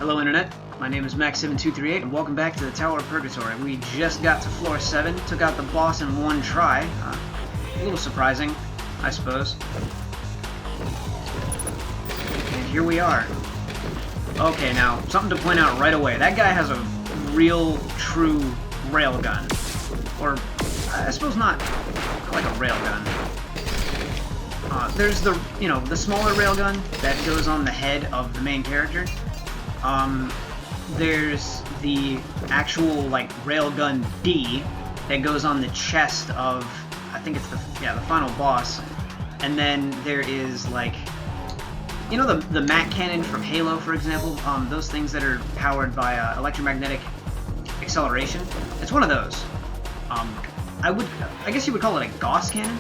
Hello Internet, my name is Max7238 and welcome back to the Tower of Purgatory. We just got to floor 7, took out the boss in one try. A little surprising, I suppose. And here we are. Okay, now, something to point out right away. That guy has a real, true railgun. Or, I suppose not like a railgun. There's the, the smaller railgun that goes on the head of the main character. There's the actual, railgun D that goes on the chest of, I think it's the final boss. And then there is, the Mac cannon from Halo, for example, those things that are powered by electromagnetic acceleration. It's one of those. I guess you would call it a Gauss cannon.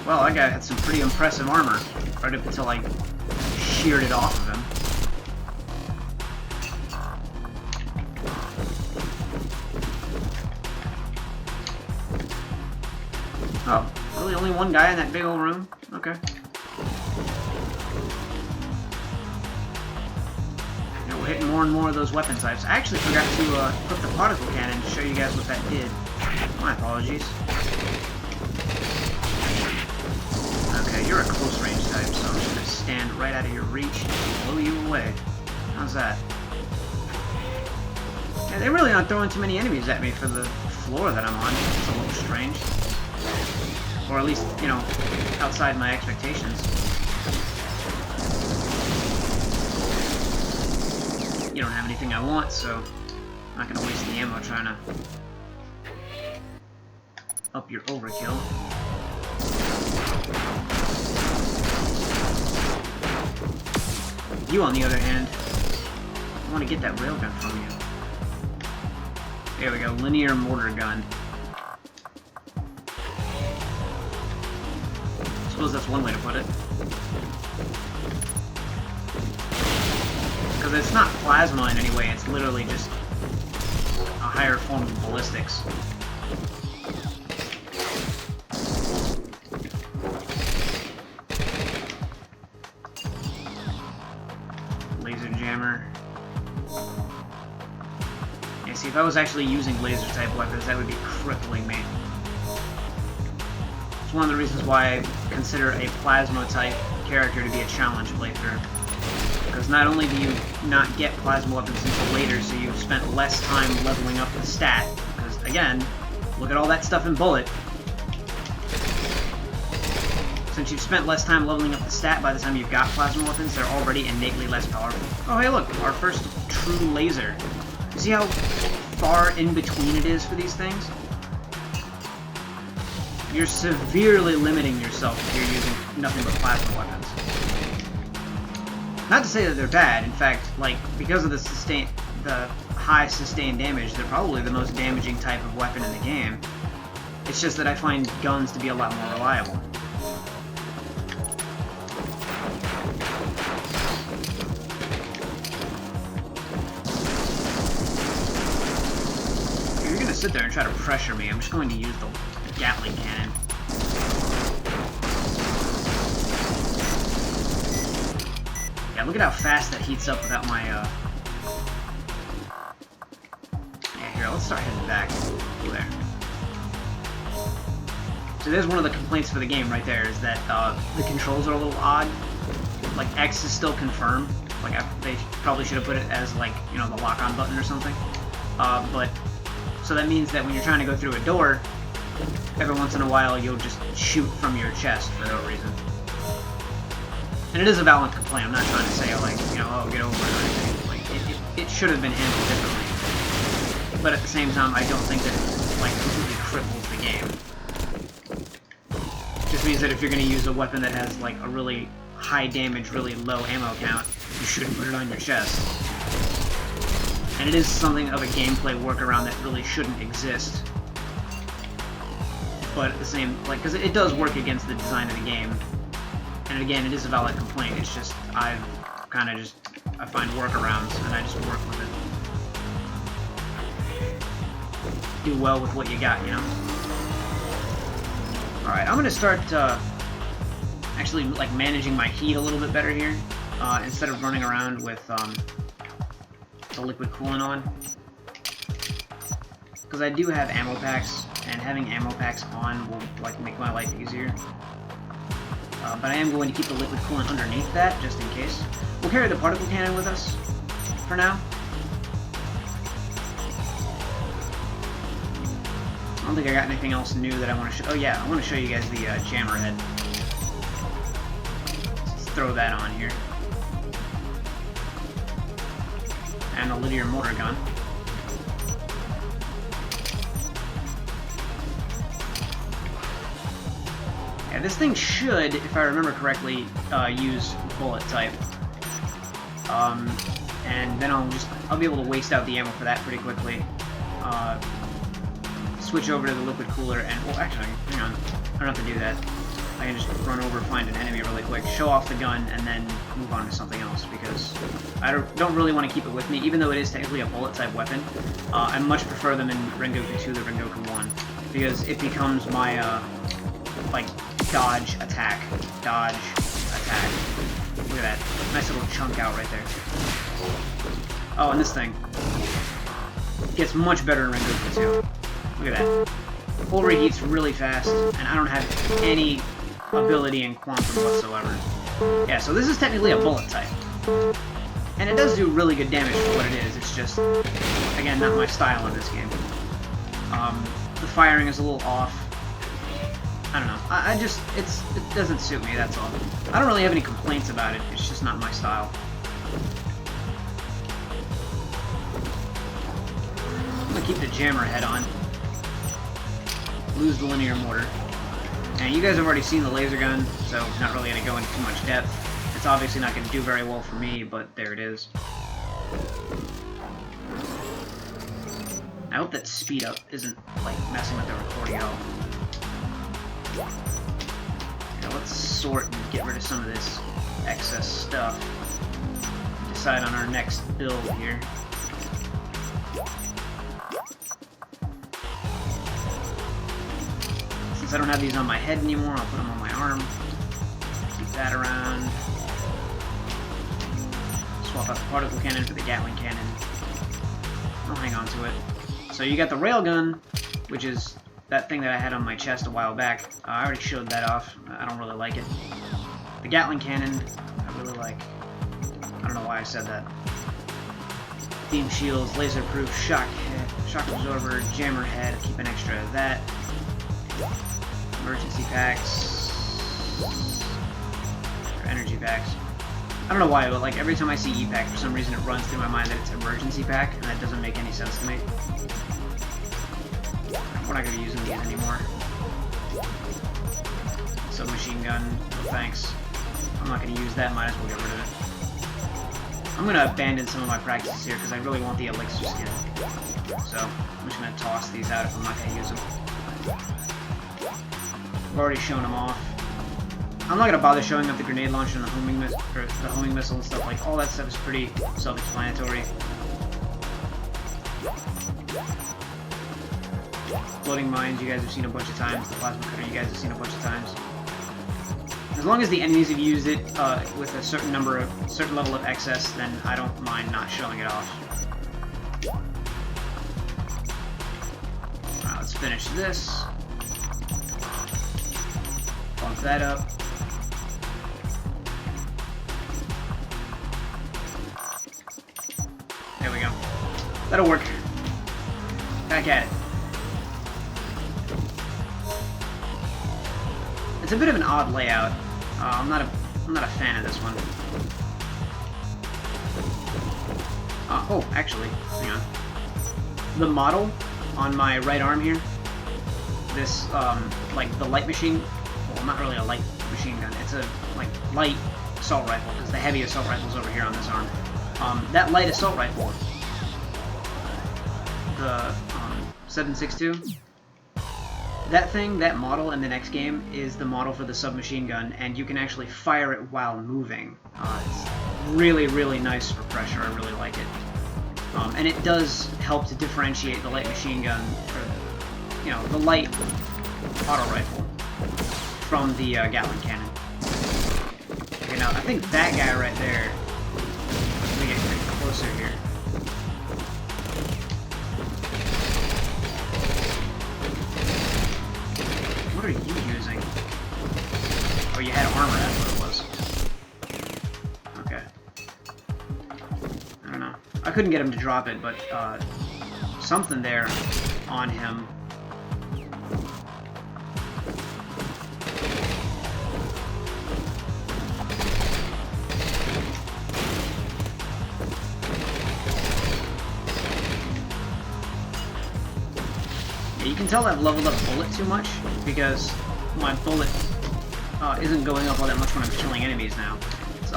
Well, that guy had some pretty impressive armor, right up until I sheared it off of him. Oh, really only one guy in that big old room? Okay. Yeah, we're hitting more and more of those weapon types. I actually forgot to put the particle cannon to show you guys what that did. My apologies. Okay, you're a close range type, so I'm just going to stand right out of your reach and blow you away. How's that? Yeah, they're really not throwing too many enemies at me for the floor that I'm on. It's a little strange. Or at least, outside my expectations. You don't have anything I want, so I'm not going to waste the ammo trying to up your overkill. You, on the other hand, I want to get that railgun from you. There we go, linear mortar gun. I suppose that's one way to put it. Because it's not plasma in any way, it's literally just a higher form of ballistics. Laser jammer. Yeah, see, if I was actually using laser type weapons, that would be crippling me. It's one of the reasons why I consider a plasma type character to be a challenge playthrough. Because not only do you not get plasma weapons until later, so you've spent less time leveling up the stat, because again, look at all that stuff in Bullet. Since you've spent less time leveling up the stat, by the time you've got plasma weapons, they're already innately less powerful. Oh hey look, our first true laser. You see how far in between it is for these things? You're severely limiting yourself if you're using nothing but plasma weapons. Not to say that they're bad, in fact, because of the high sustained damage, they're probably the most damaging type of weapon in the game. It's just that I find guns to be a lot more reliable. If you're gonna sit there and try to pressure me, I'm just going to use the Gatling cannon. Yeah, look at how fast that heats up without my, Yeah, here, let's start heading back. There. So there's one of the complaints for the game right there, is that, the controls are a little odd. Like, X is still confirmed. They probably should have put it as, the lock-on button or something. So that means that when you're trying to go through a door, every once in a while you'll just shoot from your chest for no reason. And it is a valid complaint. I'm not trying to say, oh, get over it or anything. It should have been handled differently. But at the same time, I don't think that it, completely cripples the game. It just means that if you're going to use a weapon that has, a really high damage, really low ammo count, you shouldn't put it on your chest. And it is something of a gameplay workaround that really shouldn't exist. But at the same, because it does work against the design of the game. And again, it is a valid complaint. It's just, I find workarounds, and I just work with it. Do well with what you got, Alright, I'm gonna start actually like managing my heat a little bit better here, instead of running around with the liquid coolant on. Because I do have ammo packs, and having ammo packs on will like make my life easier. But I am going to keep the liquid coolant underneath that, just in case. We'll carry the particle cannon with us for now. I don't think I got anything else new that I want to show. Oh yeah, I want to show you guys the jammer head. Let's throw that on here. And the linear mortar gun. Yeah, this thing should, if I remember correctly, use bullet type. And then I'll be able to waste out the ammo for that pretty quickly. Switch over to the liquid cooler and, well, actually, hang on, I don't have to do that. I can just run over, find an enemy really quick, show off the gun, and then move on to something else, because I don't really want to keep it with me, even though it is technically a bullet-type weapon. I much prefer them in Rengoku 2 than Rengoku 1, because it becomes my, like, dodge, attack. Look at that. Nice little chunk out right there. Oh, and this thing gets much better in Rengoku 2. Look at that. Full reheats really fast, and I don't have any ability in quantum whatsoever. Yeah, so this is technically a bullet type. And it does do really good damage for what it is. It's just, again, not my style in this game. The firing is a little off. I don't know. It doesn't suit me, that's all. I don't really have any complaints about it. It's just not my style. I'm gonna keep the jammer head on. Lose the linear mortar. And you guys have already seen the laser gun, so not really going to go into too much depth. It's obviously not going to do very well for me, but there it is. I hope that speed up isn't like messing with the recording at all. Now let's sort and get rid of some of this excess stuff. Decide on our next build here. Since I don't have these on my head anymore, I'll put them on my arm. Keep that around. Swap out the particle cannon for the Gatling cannon. I'll hang on to it. So you got the railgun, which is that thing that I had on my chest a while back. I already showed that off. I don't really like it. The Gatling cannon, I really like. I don't know why I said that. Beam shields, laser-proof, shock absorber, jammer head. Keep an extra of that. Emergency packs, or energy packs. I don't know why, but like every time I see E-pack, for some reason it runs through my mind that it's emergency pack, and that doesn't make any sense to me. We're not going to be using these anymore. Submachine gun, no thanks. I'm not going to use that, might as well get rid of it. I'm going to abandon some of my practices here because I really want the elixir skin. So I'm just going to toss these out if I'm not going to use them. I've already shown them off. I'm not going to bother showing up the grenade launcher and the homing missile and stuff. Like, all that stuff is pretty self-explanatory. Floating mines, you guys have seen a bunch of times. The plasma cutter, you guys have seen a bunch of times. As long as the enemies have used it with a certain level of excess, then I don't mind not showing it off. Alright, let's finish this. Bump that up. There we go. That'll work. Back at it. It's a bit of an odd layout. I'm not a fan of this one. Oh, actually, hang on. The model on my right arm here, this like the light machine. Well, not really a light machine gun. It's a like light assault rifle because the heavy assault rifle's over here on this arm. That light assault rifle, the 7.62. That thing, that model in the next game, is the model for the submachine gun, and you can actually fire it while moving. It's really, really nice for pressure. I really like it. And it does help to differentiate the light machine gun from, you know, the light auto rifle. from the Gatling cannon. Okay, now I think that guy right there. Let me get a bit closer here. What are you using? Oh, you had armor, that's what it was. Okay. I don't know. I couldn't get him to drop it, but something there on him. You can tell I've leveled up bullet too much because my bullet isn't going up all that much when I'm killing enemies now. It's,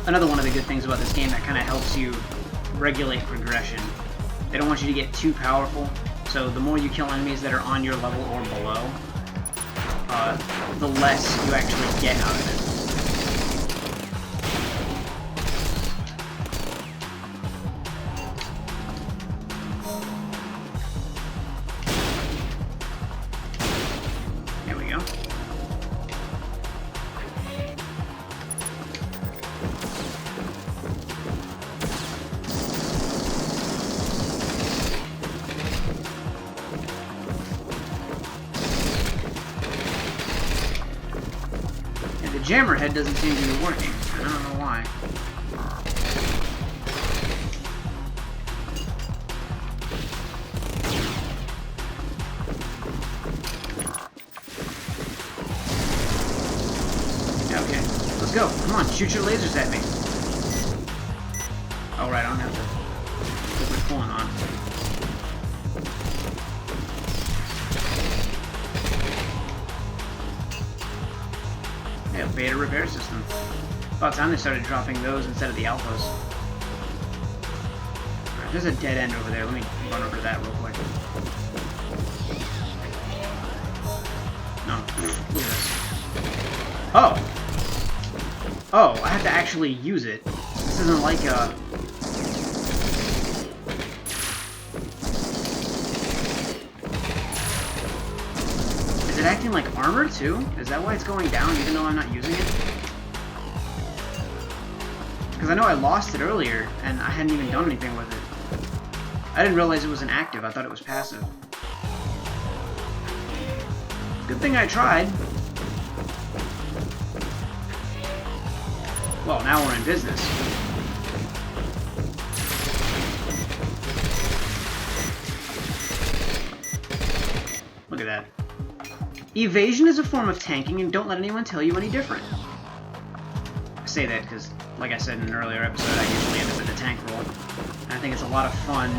another one of the good things about this game that kind of helps you regulate progression. They don't want you to get too powerful, so the more you kill enemies that are on your level or below, the less you actually get out of it. The jammer head doesn't seem to be working. I don't know why. Okay, let's go. Come on, shoot your lasers at me. Oh, right, I don't have to put my coolant on. Yeah, beta repair system. About time they started dropping those instead of the alphas. Alright, there's a dead end over there. Let me run over to that real quick. No, look at this. Oh! Oh, I have to actually use it. This isn't like a... Is it acting like armor too? Is that why it's going down even though I'm not using it? Because I know I lost it earlier and I hadn't even done anything with it. I didn't realize it was inactive. I thought it was passive. Good thing I tried. Well, now we're in business. Look at that. Evasion is a form of tanking, and don't let anyone tell you any different. I say that because, like I said in an earlier episode, I usually end up in the tank role. And I think it's a lot of fun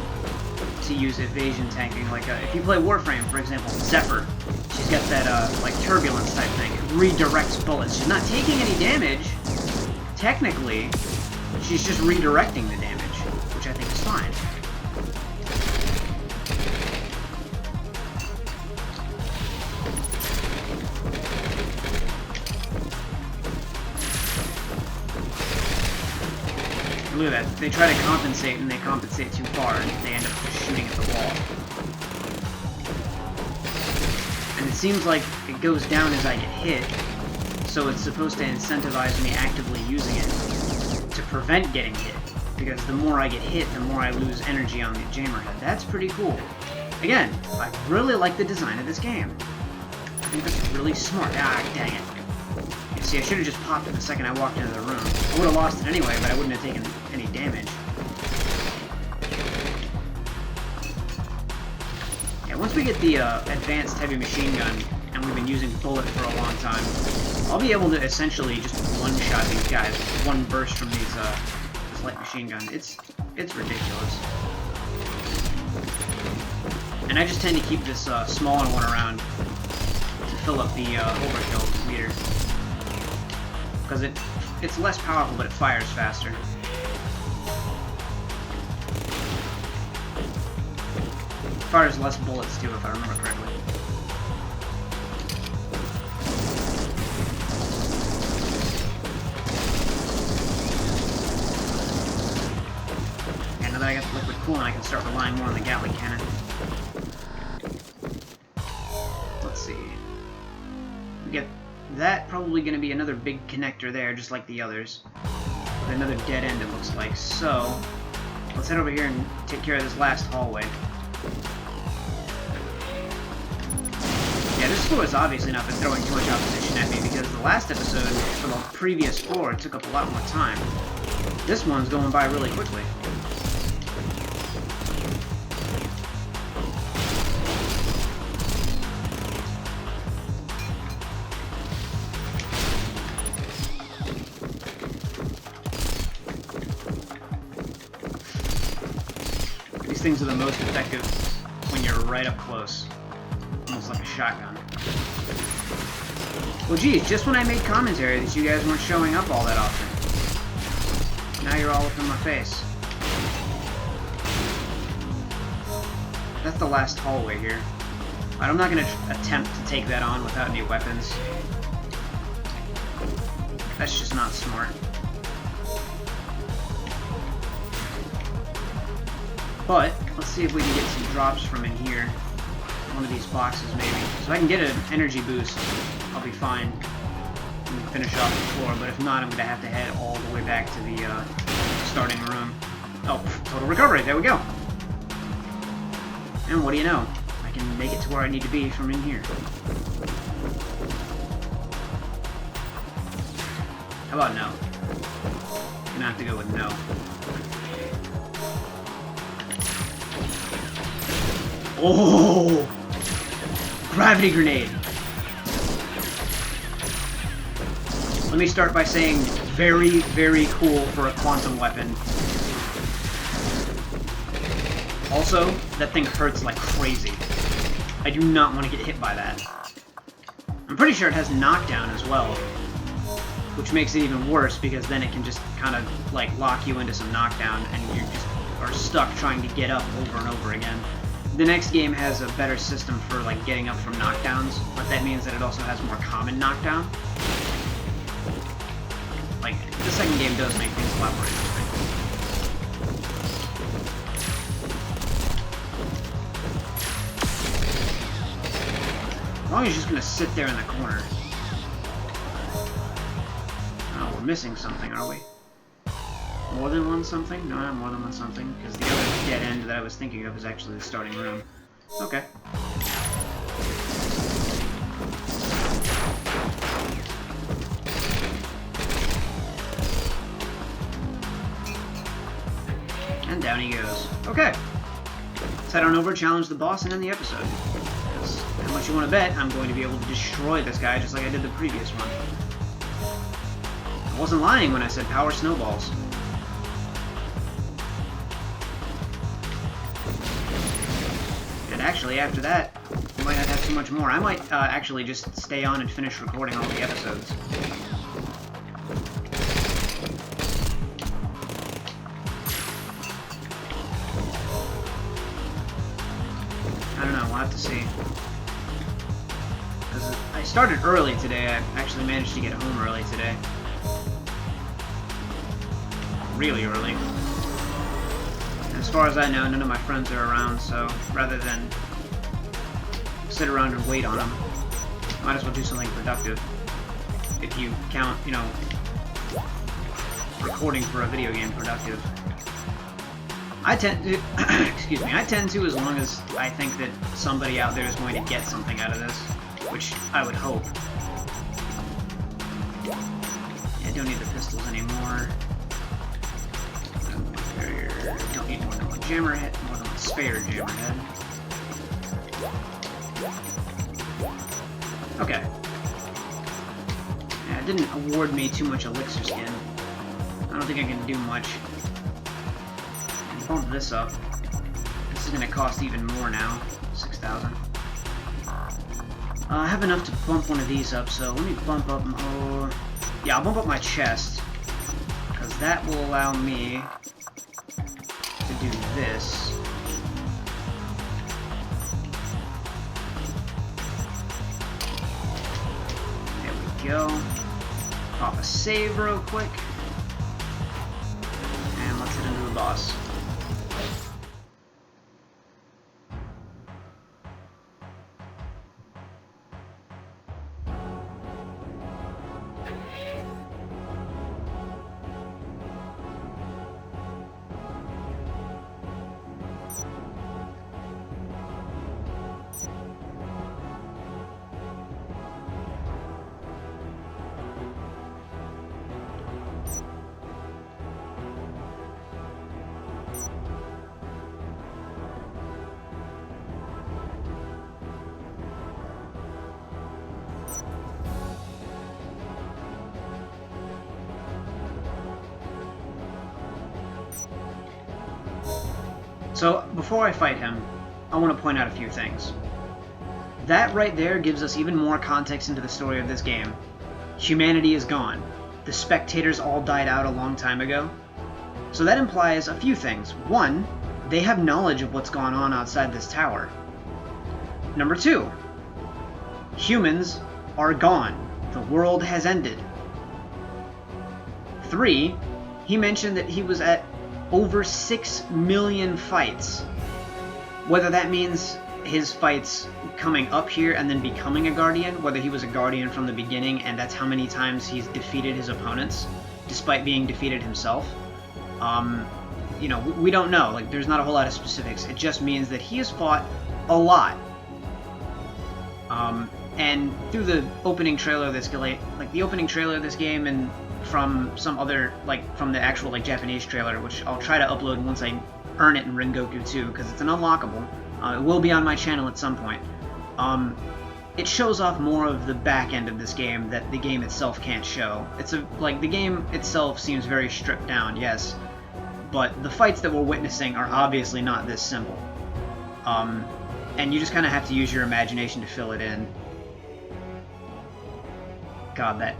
to use evasion tanking. Like, if you play Warframe, for example, Zephyr, she's got that, like, turbulence type thing. It redirects bullets. She's not taking any damage. Technically, she's just redirecting the damage, which I think is fine. Look at that. They try to compensate, and they compensate too far, and they end up just shooting at the wall. And it seems like it goes down as I get hit, so it's supposed to incentivize me actively using it to prevent getting hit. Because the more I get hit, the more I lose energy on the jammer head. That's pretty cool. Again, I really like the design of this game. I think that's really smart. Ah, dang it. See, I should have just popped it the second I walked into the room. I would have lost it anyway, but I wouldn't have taken any damage. Yeah, once we get the advanced heavy machine gun, and we've been using bullet for a long time, I'll be able to essentially just one-shot these guys with one burst from these, this light machine gun. It's ridiculous. And I just tend to keep this smaller one around to fill up the overkill meter. Because it's less powerful, but it fires faster. It fires less bullets too, if I remember correctly. And now that I got the liquid coolant, I can start relying more on the Gatling cannon. Let's see. We get that, probably going to be another big connector there, just like the others. With another dead end, it looks like. So, let's head over here and take care of this last hallway. Yeah, this score has obviously not been throwing too much opposition at me, because the last episode, for the previous floor, took up a lot more time. This one's going by really quickly. These things are the most effective when you're right up close. Almost like a shotgun. Well, geez, just when I made commentary that you guys weren't showing up all that often. Now you're all up in my face. That's the last hallway here. I'm not going to attempt to take that on without any weapons. That's just not smart. But, let's see if we can get some drops from in here. One of these boxes, maybe. So if I can get an energy boost, I'll be fine. And finish off the floor, but if not, I'm going to have to head all the way back to the starting room. Oh, total recovery, there we go. And what do you know? I can make it to where I need to be from in here. How about no? I'm gonna have to go with no. Oh! Gravity grenade! Let me start by saying very, very cool for a quantum weapon. Also, that thing hurts like crazy. I do not want to get hit by that. I'm pretty sure it has knockdown as well, which makes it even worse because then it can just kind of like lock you into some knockdown and you just are stuck trying to get up over and over again. The next game has a better system for like getting up from knockdowns, but that means that it also has more common knockdown. Like, the second game does make things a lot more interesting. As long as he's just gonna sit there in the corner. Oh, we're missing something, are we? More than one something? No, not more than one something, because the other dead end that I was thinking of is actually the starting room. Okay. And down he goes. Okay. Let's head on over, challenge the boss, and end the episode. Because how much you want to bet I'm going to be able to destroy this guy just like I did the previous one. I wasn't lying when I said power snowballs. And actually, after that, we might not have too much more. I might actually just stay on and finish recording all the episodes. I don't know, we'll have to see. Because I started early today. I actually managed to get home early today. Really early. As far as I know, none of my friends are around, so rather than sit around and wait on them, might as well do something productive. If you count, you know, recording for a video game productive. I tend to, excuse me, I tend to as long as I think that somebody out there is going to get something out of this, which I would hope. I don't need the pistols anymore. Don't need more than one jammer head, more than one spare jammer head. Okay. Yeah, it didn't award me too much elixir skin. I don't think I can do much. Bump this up. This is gonna cost even more now. 6,000. I have enough to bump one of these up, so let me bump up my... yeah, I'll bump up my chest. Because that will allow me to do this. There we go. Pop a save real quick. And let's hit into the boss. So, before I fight him, I want to point out a few things. That right there gives us even more context into the story of this game. Humanity is gone. The spectators all died out a long time ago. So that implies a few things. One, they have knowledge of what's gone on outside this tower. Number two, humans are gone. The world has ended. 3, he mentioned that he was at over 6 million fights. Whether that means his fights coming up here and then becoming a Guardian, whether he was a Guardian from the beginning and that's how many times he's defeated his opponents, despite being defeated himself. You know, we don't know. Like, there's not a whole lot of specifics. It just means that he has fought a lot. And through the opening trailer of this, like the opening trailer of this game and from some other, like, from the actual, like, Japanese trailer, which I'll try to upload once I earn it in Rengoku 2, because it's an unlockable. It will be on my channel at some point. It shows off more of the back end of this game that the game itself can't show. Like, the game itself seems very stripped down, yes, but the fights that we're witnessing are obviously not this simple. And you just kind of have to use your imagination to fill it in. God, that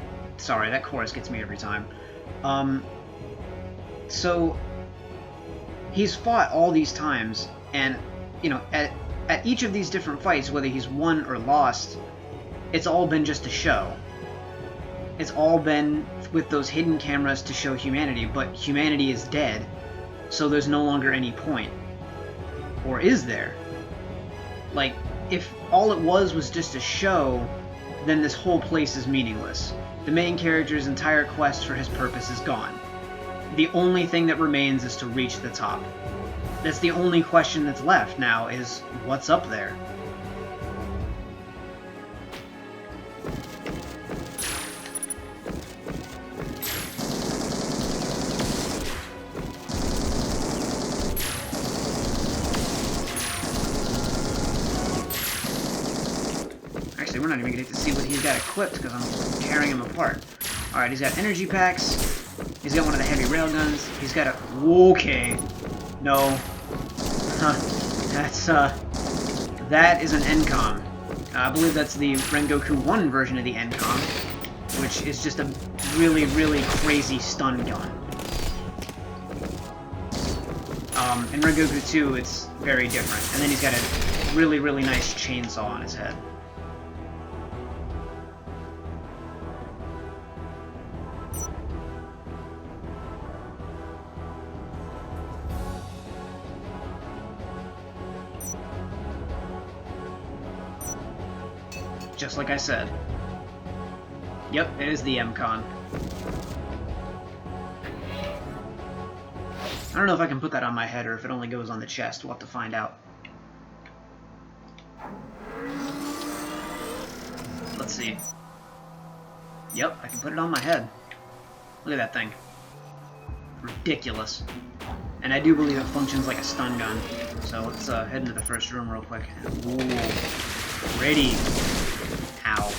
chorus gets me every time. So he's fought all these times, and you know, at each of these different fights, whether he's won or lost, it's all been just a show. It's all been with those hidden cameras to show humanity, but humanity is dead, so there's no longer any point. Or is there? Like, if all it was just a show, then this whole place is meaningless. The main character's entire quest for his purpose is gone. The only thing that remains is to reach the top. That's the only question that's left now, is what's up there? Actually, we're not even going to get to see what he's got equipped because I'm tearing him apart. Alright, he's got energy packs. He's got one of the heavy railguns. He's got a... Okay. No. Huh. That is an NCOM. I believe that's the Rengoku 1 version of the NCOM, which is just a really, really crazy stun gun. In Rengoku 2, it's very different. And then he's got a really, really nice chainsaw on his head. Just like I said. Yep, it is the MCON. I don't know if I can put that on my head or if it only goes on the chest. We'll have to find out. Let's see. Yep, I can put it on my head. Look at that thing. Ridiculous. And I do believe it functions like a stun gun. So let's head into the first room real quick. Ooh. Ready. Ow.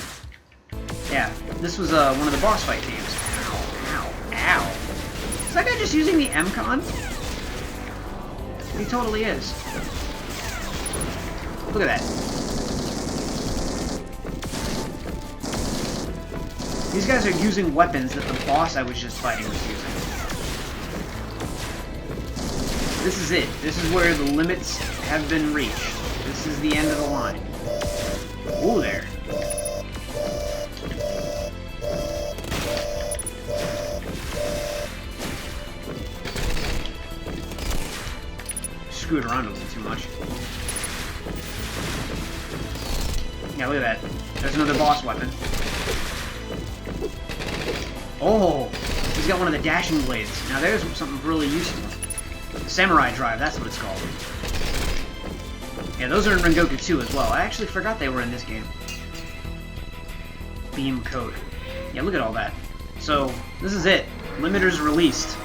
Yeah, this was one of the boss fight teams. Ow, ow, ow. Is that guy just using the MCON? He totally is. Look at that. These guys are using weapons that the boss I was just fighting was using. This is it. This is where the limits have been reached. This is the end of the line. Ooh, there. Screwed around a little too much. Yeah, look at that. There's another boss weapon. Oh, he's got one of the dashing blades. Now there's something really useful. Samurai drive, that's what it's called. Yeah, those are in Rengoku 2 as well. I actually forgot they were in this game. Beam coat. Yeah, look at all that. So, this is it. Limiters released.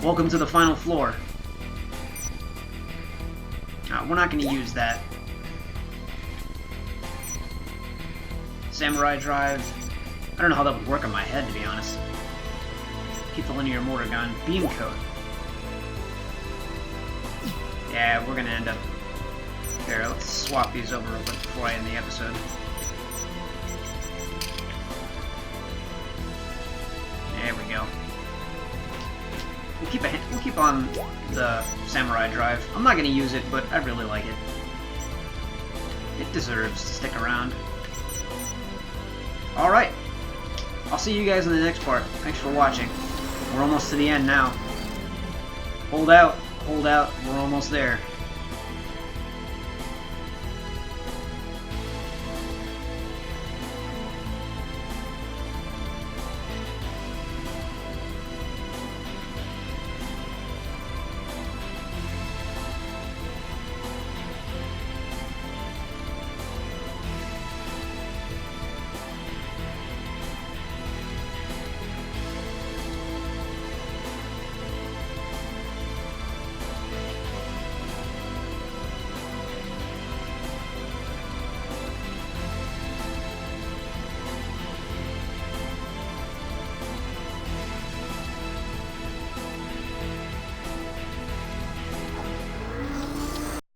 Welcome to the final floor. We're not going to use that. Samurai drive. I don't know how that would work on my head, to be honest. Keep the linear mortar gun. Beam coat. Yeah, we're going to end up... Here, let's swap these over real quick before I end the episode. There we go. We'll keep on the Samurai drive. I'm not going to use it, but I really like it. It deserves to stick around. Alright. I'll see you guys in the next part. Thanks for watching. We're almost to the end now. Hold out. Hold out. We're almost there.